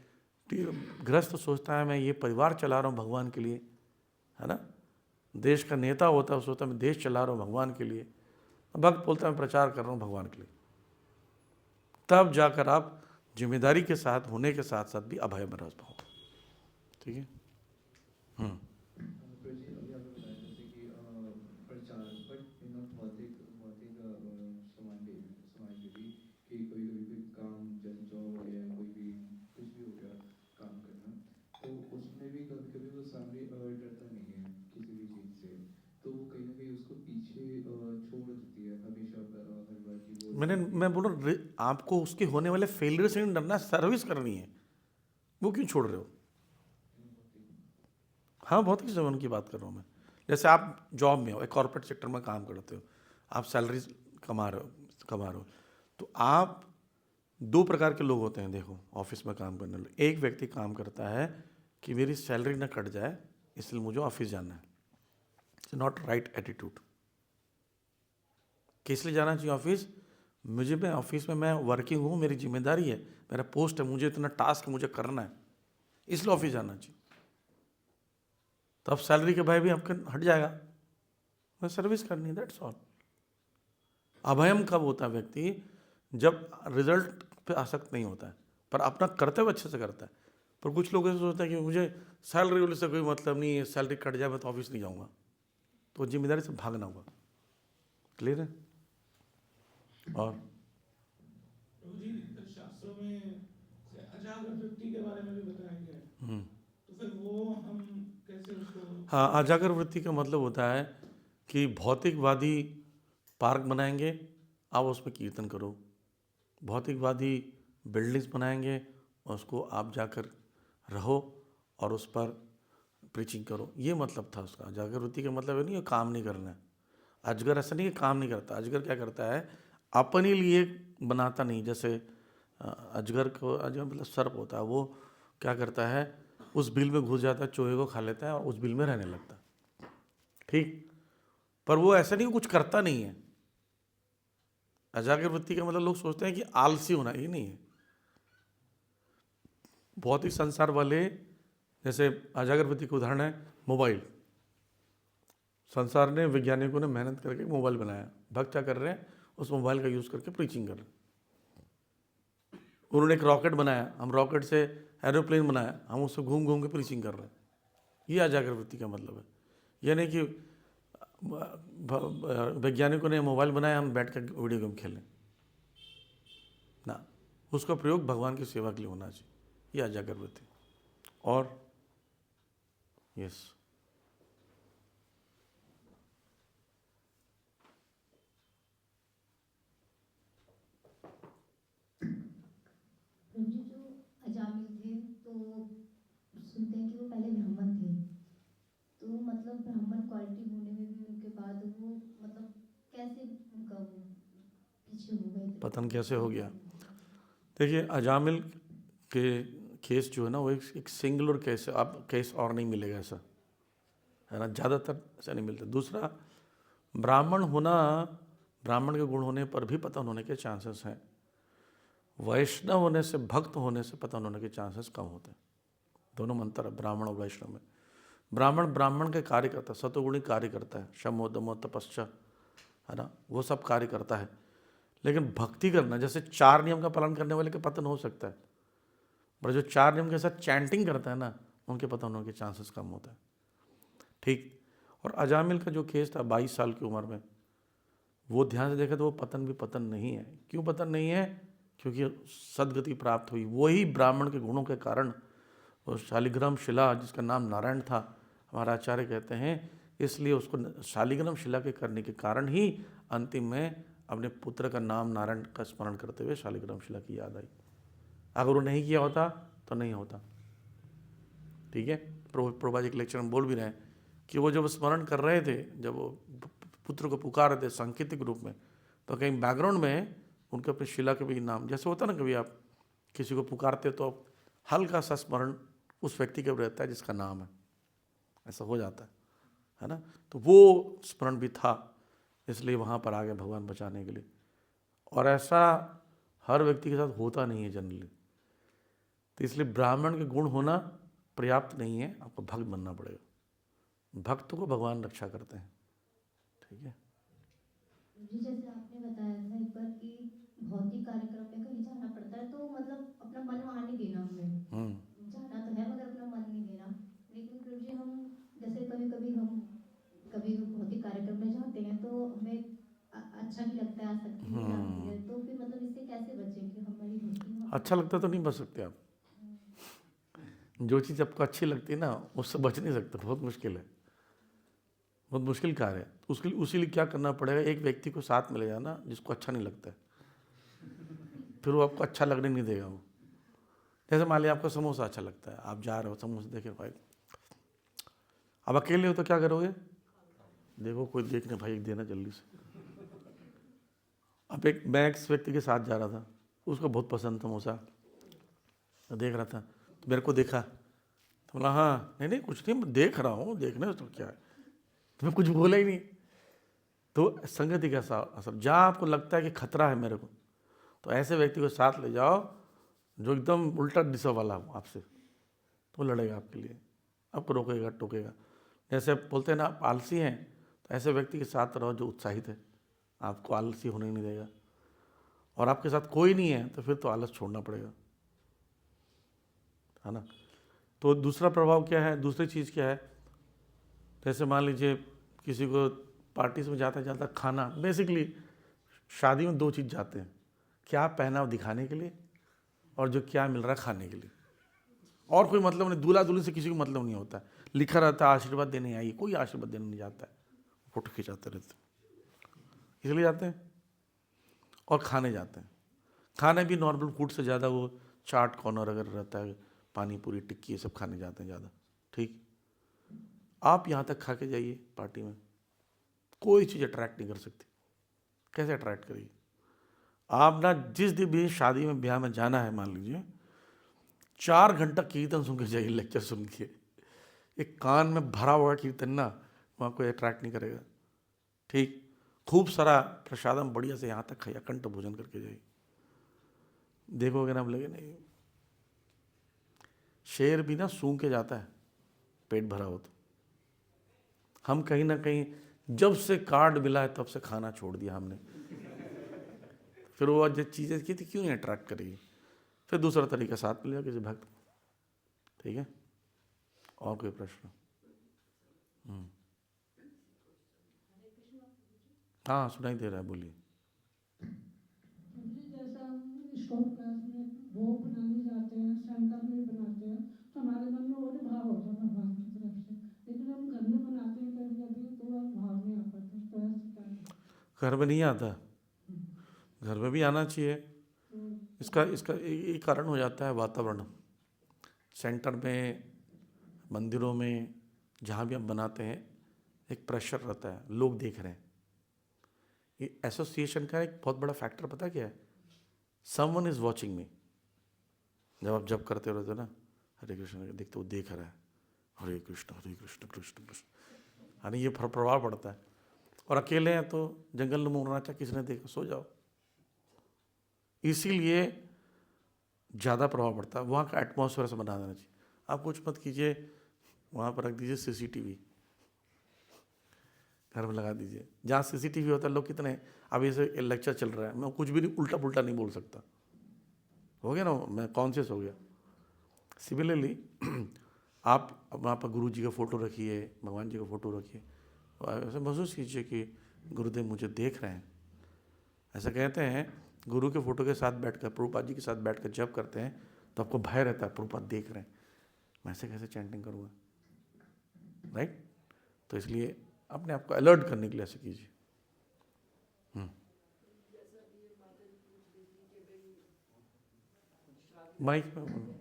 गृहस्थ सोचता है मैं ये परिवार चला रहा हूँ भगवान के लिए, है ना। देश का नेता होता है सोचता है मैं देश चला रहा हूँ भगवान के लिए, भक्त बोलता है मैं प्रचार कर रहा हूँ भगवान के लिए। तब जाकर आप जिम्मेदारी के साथ होने के साथ साथ भी अभय में रह पाओ। ठीक है। प्रजी अभी आपने बताया जैसे कि प्रचार, बट इन भौतिक भौतिक समाज में भी कि कोई कोई काम जैसे जॉब हो गया, कोई भी कुछ भी हो गया काम करना, तो उसमें भी कभी कभी वो सामने डरता नहीं है किसी भी चीज़ से, तो वो कहीं ना कहीं उसको पीछे छोड़ देती है हमेशा हर बार की वो। मैं बोल रहा आपको उसके होने वाले फेलियर से नहीं डरना, सर्विस करनी है, वो क्यों छोड़ रहे हो। हाँ, भौतिक जीवन की बात कर रहा हूँ मैं। जैसे आप जॉब में हो, एक कॉर्पोरेट सेक्टर में काम करते हो, आप सैलरी कमा रहे हो, तो आप 2 प्रकार के लोग होते हैं। देखो ऑफिस में काम करने वाले, एक व्यक्ति काम करता है कि मेरी सैलरी ना कट जाए इसलिए मुझे ऑफिस जाना है, इट्स नॉट राइट एटीट्यूड। किस लिए जाना चाहिए ऑफिस, मैं ऑफिस में मैं वर्किंग हूँ, मेरी जिम्मेदारी है, मेरा पोस्ट है, मुझे इतना टास्क मुझे करना है, इसलिए ऑफिस जाना चाहिए। तो अब सैलरी के भय भी आपके हट जाएगा, मैं सर्विस करनी, दैट्स ऑल। अभयम कब होता है व्यक्ति, जब रिजल्ट पे आसक्त नहीं होता है पर अपना कर्तव्य अच्छे से करता है। पर कुछ लोग ऐसे सोचते हैं कि मुझे सैलरी वाले से कोई मतलब नहीं है, सैलरी कट जाए मैं तो ऑफिस नहीं जाऊँगा, तो जिम्मेदारी से भागना होगा। क्लियर है। और शास्त्रों में अजागर वृत्ति के बारे में भी बताया गया है, तो फिर वो हम कैसे उसको। हाँ, अजागर वृत्ति का मतलब होता है कि भौतिकवादी पार्क बनाएंगे, आप उसमें कीर्तन करो। भौतिकवादी बिल्डिंग्स बनाएंगे, उसको आप जाकर रहो और उस पर प्रीचिंग करो। ये मतलब था उसका। अजागर वृत्ति का मतलब ये नहीं है काम नहीं करना है। अजगर ऐसा नहीं है काम नहीं करता, अजगर क्या करता है, अपने लिए बनाता नहीं। जैसे अजगर मतलब सर्प होता है, वो क्या करता है, उस बिल में घुस जाता है, चूहे को खा लेता है और उस बिल में रहने लगता है, ठीक। पर वो ऐसा नहीं, कुछ करता नहीं है। अजागर वृत्ति का मतलब लोग सोचते हैं कि आलसी होना, ये नहीं है। भौतिक संसार वाले, जैसे अजागर वृत्ति का उदाहरण है मोबाइल। संसार ने, वैज्ञानिकों ने मेहनत करके मोबाइल बनाया, भक्त क्या कर रहे हैं, उस मोबाइल का यूज़ करके प्रीचिंग कर रहे हैं। उन्होंने एक रॉकेट बनाया, हम रॉकेट से एरोप्लेन बनाया, हम उससे घूम घूम के प्रीचिंग कर रहे हैं। ये अजागर वृत्ति का मतलब है। यानी कि वैज्ञानिकों ने मोबाइल बनाया, हम बैठ कर वीडियो गेम खेलें ना, उसका प्रयोग भगवान की सेवा के लिए होना चाहिए। ये अजागर वृत्ति। और यस। प्रभु जी, जो अजामिल थे तो सुनते हैं कि वो पहले ब्राह्मण थे, तो मतलब ब्राह्मण क्वालिटी होने में भी उनके बाद वो मतलब कैसे उनका वो पीछे हो गए थे, पतन मतलब कैसे हो क्या गया? कारण था? देखिए, अजामिल के केस जो है ना, वो एक सिंगुलर केस है। आप केस और नहीं मिलेगा ऐसा, है ना, ज़्यादातर ऐसा नहीं मिलता। दूसरा, ब्राह्मण होना, ब्राह्मण के गुण होने पर भी पतन होने के चांसेस हैं। वैष्णव होने से, भक्त होने से पतन होने के चांसेस कम होते हैं। दोनों में अंतर है ब्राह्मण और वैष्णव में। ब्राह्मण ब्राह्मण के कार्य करता है, सतोगुणी कार्य करता है, शमो दमो तपस्या, है ना, वो सब कार्य करता है। लेकिन भक्ति करना, जैसे 4 नियम का पालन करने वाले का पतन हो सकता है, पर जो 4 नियम के साथ चैंटिंग करता है ना, उनके पतन होने के चांसेस कम होते हैं। ठीक। और अजामिल का जो केस था 22 साल की उम्र में, वो ध्यान से देखा तो वो पतन भी पतन नहीं है। क्यों पतन नहीं है? क्योंकि सदगति प्राप्त हुई। वही ब्राह्मण के गुणों के कारण, वो शालिग्राम शिला जिसका नाम नारायण था, हमारा आचार्य कहते हैं, इसलिए उसको शालिग्राम शिला के करने के कारण ही अंतिम में अपने पुत्र का नाम नारायण का स्मरण करते हुए शालिग्राम शिला की याद आई। अगर वो नहीं किया होता तो नहीं होता। ठीक है। प्रभुपाद जी के लेक्चर में बोल भी रहे हैं कि वो जब स्मरण कर रहे थे, जब वो पुत्र को पुकार रहे थे सांकेतिक रूप में, तो कहीं बैकग्राउंड में उनके अपने शिला के भी नाम, जैसे होता ना, कभी आप किसी को पुकारते तो हल्का सा स्मरण उस व्यक्ति के रहता है जिसका नाम है, ऐसा हो जाता है ना। तो वो स्मरण भी था, इसलिए वहाँ पर आ गए भगवान बचाने के लिए। और ऐसा हर व्यक्ति के साथ होता नहीं है जनरली। तो इसलिए ब्राह्मण के गुण होना पर्याप्त नहीं है, आपको भक्त बनना पड़ेगा। भक्त को भगवान रक्षा करते हैं। ठीक है। जी, जैसे आपने बताया था एक बार कि भौतिक कार्यक्रम में कहीं जाना पड़ता है तो मतलब अपना मन वहाँ नहीं देना, हमें जाना तो है मगर अपना मन नहीं देना। लेकिन प्रभु जी, हम जैसे कभी कभी भौतिक कार्यक्रम में जाते हैं तो हमें अच्छा नहीं लगता है, आसक्ति हो जाती है, तो फिर मतलब इससे कैसे बचें कि हमारी भक्ति वहाँ अच्छा लगता तो नहीं बच सकते आप। जो चीज़ आपको अच्छी लगती है ना, उससे बच नहीं सकते, बहुत मुश्किल है, बहुत मुश्किल कार्य है। उसके लिए उसी लिए क्या करना पड़ेगा, एक व्यक्ति को साथ में ले जाना जिसको अच्छा नहीं लगता है, फिर वो आपको अच्छा लगने नहीं देगा। वो जैसे मान लिया आपको समोसा अच्छा लगता है, आप जा रहे हो समोसा देखे भाई, अब अकेले हो तो क्या करोगे? देखो कोई देखने, भाई एक देना जल्दी से। अब मैं एक व्यक्ति के साथ जा रहा था, उसको बहुत पसंद समोसा, देख रहा था तो मेरे को देखा, तो बोला हाँ, नहीं नहीं कुछ नहीं, मैं देख रहा हूँ, देखने तो क्या है, तो मैं कुछ बोला ही नहीं। तो संगति का असर, जहाँ आपको लगता है कि खतरा है मेरे को, तो ऐसे व्यक्ति को साथ ले जाओ जो एकदम उल्टा दिशा वाला हो आपसे, तो लड़ेगा आपके लिए, आपको रोकेगा टोकेगा। जैसे बोलते हैं ना, आप आलसी हैं, तो ऐसे व्यक्ति के साथ रहो जो उत्साहित है, आपको आलसी होने नहीं देगा। और आपके साथ कोई नहीं है तो फिर तो आलस छोड़ना पड़ेगा, है ना। तो दूसरा प्रभाव क्या है, दूसरी चीज़ क्या है, जैसे मान लीजिए किसी को पार्टी में जाता जाता खाना, बेसिकली शादी में 2 चीज़ जाते हैं, क्या पहनाव दिखाने के लिए और जो क्या मिल रहा है खाने के लिए, और कोई मतलब नहीं। दूल्हा दुल्हन से किसी को मतलब नहीं होता, लिखा रहता है आशीर्वाद देने आइए, कोई आशीर्वाद देने नहीं जाता है, फोटो खिंचाते रहते हैं, इसलिए जाते हैं। और खाने जाते हैं, खाने भी नॉर्मल फूड से ज़्यादा वो चाट कॉर्नर अगर रहता है, पानी पूरी टिक्की ये सब खाने जाते हैं ज़्यादा। ठीक। आप यहाँ तक खा के जाइए, पार्टी में कोई चीज़ अट्रैक्ट नहीं कर सकती। कैसे अट्रैक्ट करेगी? आप ना जिस दिन भी शादी में ब्याह में जाना है, मान लीजिए 4 घंटा कीर्तन सुन के जाइए, लेक्चर सुन के, एक कान में भरा हुआ कीर्तन ना, वहाँ कोई अट्रैक्ट नहीं करेगा। ठीक। खूब सारा प्रसादम बढ़िया से यहाँ तक खाइए, अखंड भोजन करके जाइए, देखोगे ना, लगे नहीं। शेर भी ना सूंघ के जाता है पेट भरा हो तो। हम कहीं ना कहीं जब से कार्ड मिला है तब से खाना छोड़ दिया हमने, फिर वो जो चीज़ें की थी क्यों नहीं अट्रैक्ट करेगी। फिर दूसरा तरीका साथ मिलेगा किसी भक्त। ठीक है। और कोई प्रश्न? हाँ सुनाई दे रहा है, बोलिए। जी, जैसा हम स्टोव गैस में भोग बनाने जाते हैं, सेंटर में भी बनाते हैं, तो हमारे मन में और ही भाव होता है भगवान की तरफ से घर में नहीं आता, घर में भी आना चाहिए। इसका इसका एक कारण हो जाता है वातावरण। सेंटर में, मंदिरों में, जहाँ भी हम बनाते हैं एक प्रेशर रहता है, लोग देख रहे हैं। ये एसोसिएशन का एक बहुत बड़ा फैक्टर पता क्या है? समवन इज वॉचिंग मी। जब आप जब करते रहते हो ना, हरे कृष्ण देखते वो देख रहा है, हरे कृष्ण कृष्ण कृष्ण। यानी ये प्रभाव पड़ता है। और अकेले हैं तो जंगल में उड़ना चाहे किसी ने देखा, सो जाओ। इसीलिए ज़्यादा प्रभाव पड़ता है। वहाँ का एटमॉस्फेयर से बना देना चाहिए। आप कुछ मत कीजिए, वहाँ पर रख दीजिए सीसीटीवी, घर में लगा दीजिए। जहाँ सीसीटीवी होता है लोग कितने, अब ऐसे लेक्चर चल रहा है, मैं कुछ भी नहीं उल्टा पुल्टा नहीं बोल सकता, हो गया ना, मैं कॉन्शियस हो गया। सिमिलरली आप वहाँ पर गुरु जी का फ़ोटो रखिए, भगवान जी का फ़ोटो रखिए, ऐसे महसूस कीजिए कि गुरुदेव मुझे देख रहे हैं। ऐसा कहते हैं गुरु के फ़ोटो के साथ बैठकर, प्रभुपाद जी के साथ बैठकर जब करते हैं तो आपको भय रहता है, प्रभुपाद देख रहे हैं, मैं ऐसे कैसे चैंटिंग करूँगा, राइट? तो इसलिए अपने आप को अलर्ट करने के लिए ऐसे कीजिए। माइक में बोलो।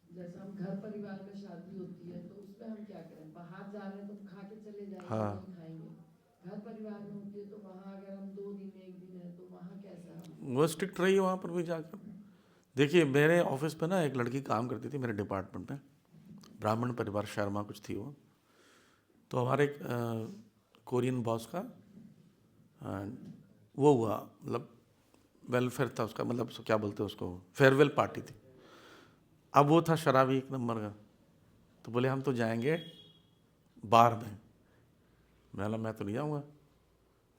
जैसे हम घर परिवार में शादी होती है तो उसमें हम क्या करें? बाहर जा रहे हैं तो हम खा के चले जाएंगे, हाँ। नहीं खाएंगे। घर परिवार में होती है तो वहाँ अगर हम 2 दिन 1 दिन है तो वहाँ कैसा हम? वो स्ट्रिक्ट रहिए वहाँ पर भी जाकर। देखिए मेरे ऑफिस पे ना एक लड़की काम करती थी मेरे डिपार्टमेंट में, ब्राह्मण परिवार, शर्मा कुछ थी वो। तो हमारे कोरियन बॉस का वो हुआ, मतलब वेलफेयर था उसका, मतलब क्या बोलते हैं उसको, फेयरवेल पार्टी थी। अब वो था शराबी एक नंबर का। तो बोले हम तो जाएंगे बार में। मैं तो नहीं जाऊँगा।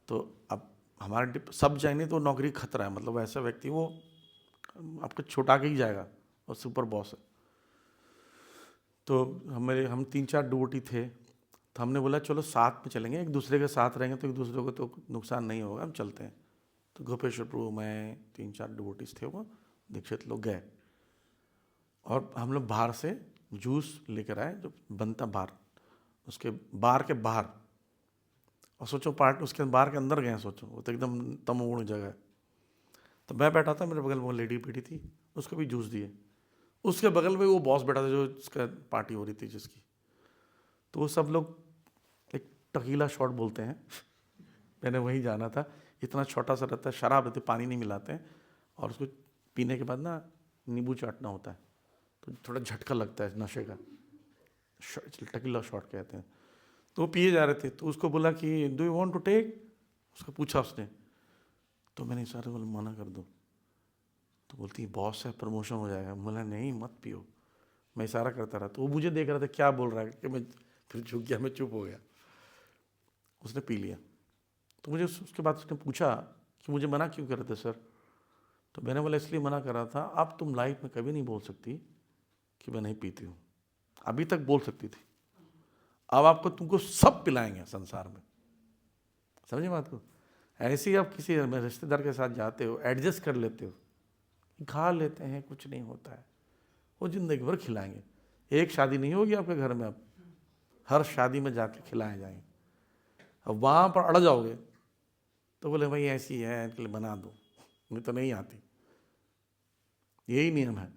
तो अब हमारे सब जाएंगे तो नौकरी खतरा है, मतलब ऐसा व्यक्ति वो आपको छुटा के ही जाएगा और सुपर बॉस है। तो हम 3-4 डिवोटी थे, तो हमने बोला चलो साथ में चलेंगे, एक दूसरे के साथ रहेंगे तो एक दूसरे को तो नुकसान नहीं होगा, हम चलते हैं। तो गोपेश्वर प्रभु, मैं, 3-4 डिवोटीज थे, वो दीक्षित लोग गए। और हम लोग बाहर से जूस लेकर आए जो बनता बाहर, उसके बार के बाहर। और सोचो पार्ट उसके बार के अंदर गए, सोचो वो तो एकदम तमोगुण जगह है। तो मैं बैठा था, मेरे बगल में वो लेडी बैठी थी, उसको भी जूस दिए। उसके बगल में वो बॉस बैठा था जो जिसका पार्टी हो रही थी जिसकी। तो वो सब लोग एक टकीला शॉट बोलते हैं, मैंने वहीं जाना था। इतना छोटा सा रहता है, शराब रहती, पानी नहीं मिलाते हैं, और उसको पीने के बाद ना नींबू चाटना होता है, तो थोड़ा झटका लगता है नशे का, टकीला शॉट कहते हैं। तो वो पिए जा रहे थे, तो उसको बोला कि do you want to take, उसको पूछा उसने। तो मैंने इशारे बोला मना कर दो। तो बोलती बॉस है, प्रमोशन हो जाएगा। बोला नहीं मत पियो। मैं इशारा करता रहा, तो वो मुझे देख रहा था क्या बोल रहा है, कि मैं फिर झुक गया, मैं चुप हो गया। उसने पी लिया। तो मुझे उसके बाद उसने पूछा कि मुझे मना क्यों कर रहे थे सर। तो मैंने बोला इसलिए मना कर रहा था, अब तुम लाइफ में कभी नहीं बोल सकती कि मैं नहीं पीती हूँ। अभी तक बोल सकती थी, अब आपको तुमको सब पिलाएंगे संसार में। समझे बात को? ऐसे ही आप किसी रिश्तेदार के साथ जाते हो, एडजस्ट कर लेते हो, खा लेते हैं, कुछ नहीं होता है, वो जिंदगी भर खिलाएंगे। एक शादी नहीं होगी आपके घर में, अब हर शादी में जाके खिलाए जाएंगे। अब वहाँ पर अड़ जाओगे तो बोले भाई ऐसी है, इनके लिए बना दो, मुझे तो नहीं आती। यही नियम है।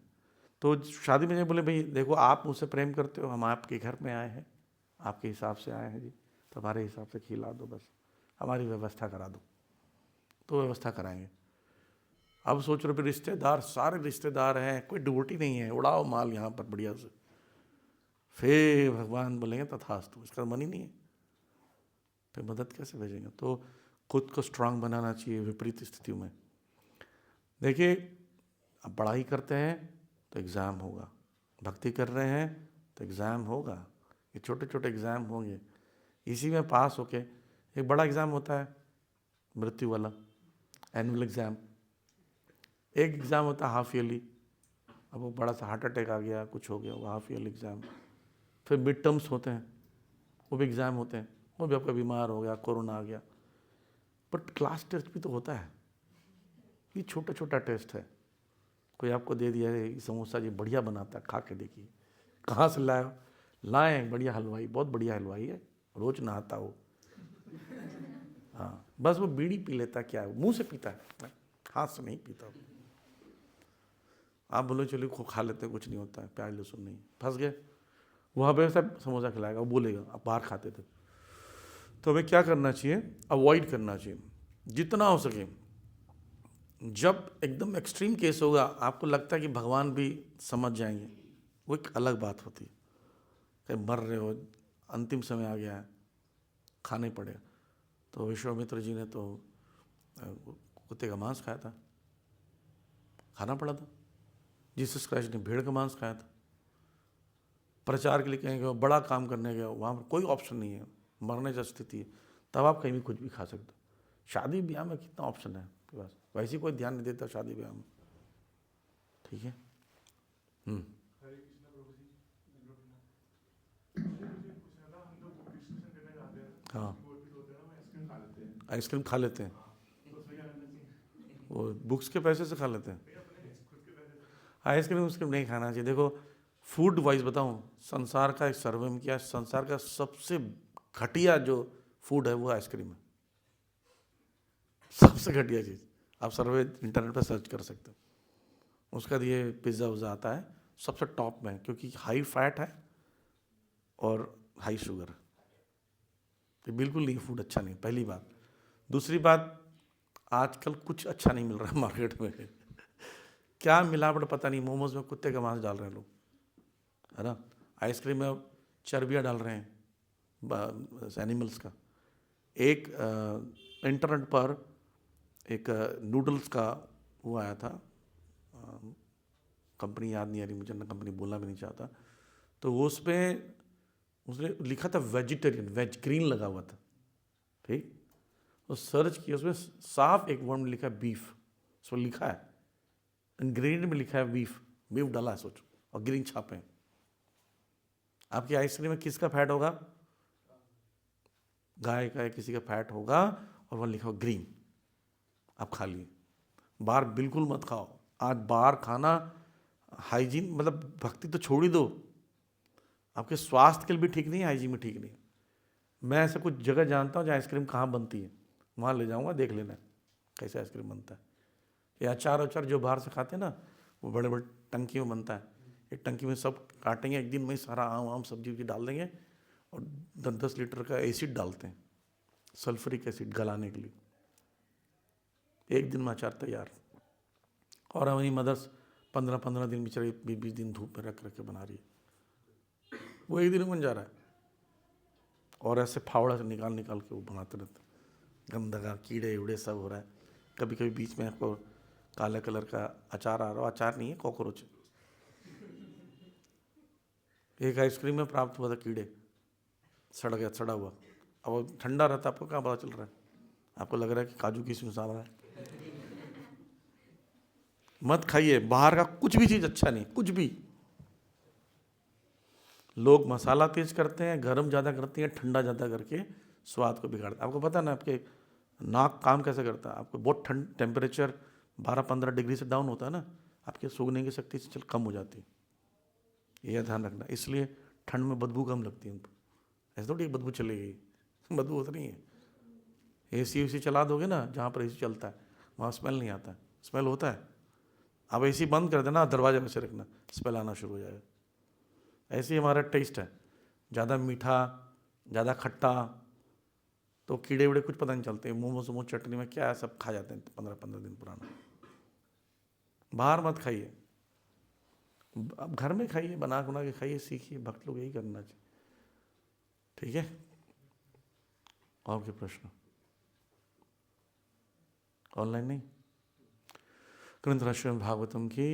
तो शादी में बोले भाई देखो आप मुझसे प्रेम करते हो, हम आपके घर में आए हैं, आपके हिसाब से आए हैं जी, तो हमारे हिसाब से खिला दो, बस हमारी व्यवस्था करा दो। तो व्यवस्था कराएंगे। अब सोच रहे रिश्तेदार, सारे रिश्तेदार हैं, कोई डिवोटी नहीं है, उड़ाओ माल यहाँ पर बढ़िया से। फिर भगवान बोलेंगे तथास्तु, इसका मन ही नहीं है, फिर मदद कैसे भेजेंगे? तो खुद को स्ट्रांग बनाना चाहिए विपरीत स्थितियों में। देखिए अब पढ़ाई करते हैं तो एग्ज़ाम होगा, भक्ति कर रहे हैं तो एग्ज़ाम होगा, ये छोटे छोटे एग्ज़ाम होंगे। इसी में पास होके एक बड़ा एग्ज़ाम होता है मृत्यु वाला, एनुअल एग्ज़ाम। एक एग्ज़ाम होता है हाफ ईयरली, अब वो बड़ा सा हार्ट अटैक आ गया, कुछ हो गया, वो हाफ ईयरली एग्ज़ाम। फिर मिड टर्म्स होते हैं, वो भी एग्ज़ाम होते हैं, वो भी आपका बीमार हो गया, कोरोना आ गया। बट क्लास टेस्ट भी तो होता है, ये छोटा छोटा टेस्ट है। कोई आपको दे दिया है समोसा जी बढ़िया बनाता है, खा के देखिए, कहाँ से लाए? लाएँ बढ़िया हलवाई, बहुत बढ़िया हलवाई है, रोज नहाता हो, हाँ, बस वो बीड़ी पी लेता, क्या है, मुंह से पीता है, हाथ से नहीं पीता। आप बोलो चलो खा लेते हैं, कुछ नहीं होता है, प्याज लहसुन नहीं, फंस गए। वो हमें सब समोसा खिलाएगा, वो बोलेगा आप बाहर खाते थे। तो हमें क्या करना चाहिए, अवॉइड करना चाहिए जितना हो सके। जब एकदम एक्सट्रीम केस होगा, आपको लगता है कि भगवान भी समझ जाएंगे, वो एक अलग बात होती है। कहीं मर रहे हो, अंतिम समय आ गया है, खाना ही पड़ेगा। तो विश्वामित्र जी ने तो कुत्ते का मांस खाया था, खाना पड़ा था। जीसस क्राइस्ट ने भेड़ का मांस खाया था। प्रचार के लिए कहेंगे, वो बड़ा काम करने गए, वहाँ पर कोई ऑप्शन नहीं है, मरने की स्थिति है, तब आप कहीं भी कुछ भी खा सकते हो। शादी ब्याह में कितना ऑप्शन है आपके पास, वैसे कोई ध्यान नहीं देता शादी ब्याह में। ठीक है। हाँ, आइसक्रीम खा लेते हैं, वो बुक्स के पैसे से खा लेते हैं। आइसक्रीम उसक्रीम नहीं खाना चाहिए। देखो फूड वाइज बताऊं, संसार का एक सर्वे में किया, संसार का सबसे घटिया जो फूड है वो आइसक्रीम है, सबसे घटिया चीज़। आप सर्वे इंटरनेट पर सर्च कर सकते हो, उसका ये पिज़्ज़ा उज़्ज़ा आता है सबसे टॉप में, क्योंकि हाई फैट है और हाई शुगर है। तो बिल्कुल नहीं, फूड अच्छा नहीं, पहली बात। दूसरी बात, आजकल कुछ अच्छा नहीं मिल रहा है मार्केट में क्या मिलावट पता नहीं, मोमोज में कुत्ते का मांस डाल रहे हैं लोग, है ना, आइसक्रीम में चर्बियाँ डाल रहे हैं एनिमल्स का। एक इंटरनेट पर एक नूडल्स का वो आया था, कंपनी याद नहीं आ रही मुझे, ना कंपनी बोलना भी नहीं चाहता, तो वो उसने लिखा था वेजिटेरियन, वेज ग्रीन लगा हुआ था, ठीक। तो सर्च किया, उसमें साफ एक वर्ड में लिखा है बीफ, उसमें लिखा है इंग्रेडिएंट में लिखा है बीफ, बीफ डाला है सोचो, और ग्रीन छापे हैं। आपकी आइसक्रीम में किसका फैट होगा, गाय का या किसी का फैट होगा, और वहाँ लिखा हो ग्रीन, आप खा लिए। बाहर बिल्कुल मत खाओ, आज बाहर खाना हाइजीन, मतलब भक्ति तो छोड़ ही दो, आपके स्वास्थ्य के लिए भी ठीक नहीं है, हाइजीन भी ठीक नहीं है। मैं ऐसे कुछ जगह जानता हूँ जहाँ आइसक्रीम कहाँ बनती है, वहाँ ले जाऊँगा, देख लेना कैसे आइसक्रीम बनता है। या अचार जो बाहर से खाते हैं ना, वो बड़े बड़े टंकी में बनता है, एक टंकी में सब काटेंगे, एक दिन में सारा आम सब्जी वब्जी डाल देंगे, और 10-10 लीटर का एसिड डालते हैं, सल्फ्यूरिक एसिड गलाने के लिए, एक दिन में अचार तैयार। और हमारी मदर्स 15-15 दिन बेचारी 20-20 दिन धूप में रख के बना रही है, वो एक दिन में बन जा रहा है। और ऐसे फावड़ा से निकाल के वो बनाते रहते, गंदगा कीड़े उड़े सब हो रहा है। कभी कभी बीच में आपको काले कलर का अचार आ रहा हो, अचार नहीं है, कॉकरोच। एक आइसक्रीम में प्राप्त हुआ था कीड़े, सड़ा हुआ। अब वो ठंडा रहता, आपको कहाँ पता चल रहा है, आपको लग रहा है कि काजू किशमिश आ रहा है। मत खाइए बाहर का कुछ भी चीज़, अच्छा नहीं कुछ भी। लोग मसाला तेज करते हैं, गरम ज़्यादा करते हैं, ठंडा ज़्यादा करके स्वाद को बिगाड़ते हैं। आपको पता ना आपके नाक काम कैसे करता है, आपको बहुत ठंड टेम्परेचर 12-15 डिग्री से डाउन होता है ना, आपके सूंघने की शक्ति से कम हो जाती है, यह ध्यान रखना। इसलिए ठंड में बदबू कम लगती है उनको, ऐसे थोड़ी बदबू चलेगी, बदबू होता नहीं है। एसी चला दोगे ना, जहाँ पर एसी चलता है वहाँ स्मेल नहीं आता है, स्मेल होता है। अब एसी बंद कर देना, दरवाजे में से रखना, स्मेल आना शुरू हो जाएगा। ऐसे ही हमारा टेस्ट है, ज़्यादा मीठा ज़्यादा खट्टा तो कीड़े वीड़े कुछ पता नहीं चलते, मोमो चटनी में क्या है सब खा जाते हैं 15-15 दिन पुराना। बाहर मत खाइए, अब घर में खाइए, बना के खाइए, सीखिए, भक्त लोग यही करना चाहिए। ठीक है, और क्या प्रश्न ऑनलाइन नहीं? ग्रंथ राष्ट्र भागवतम की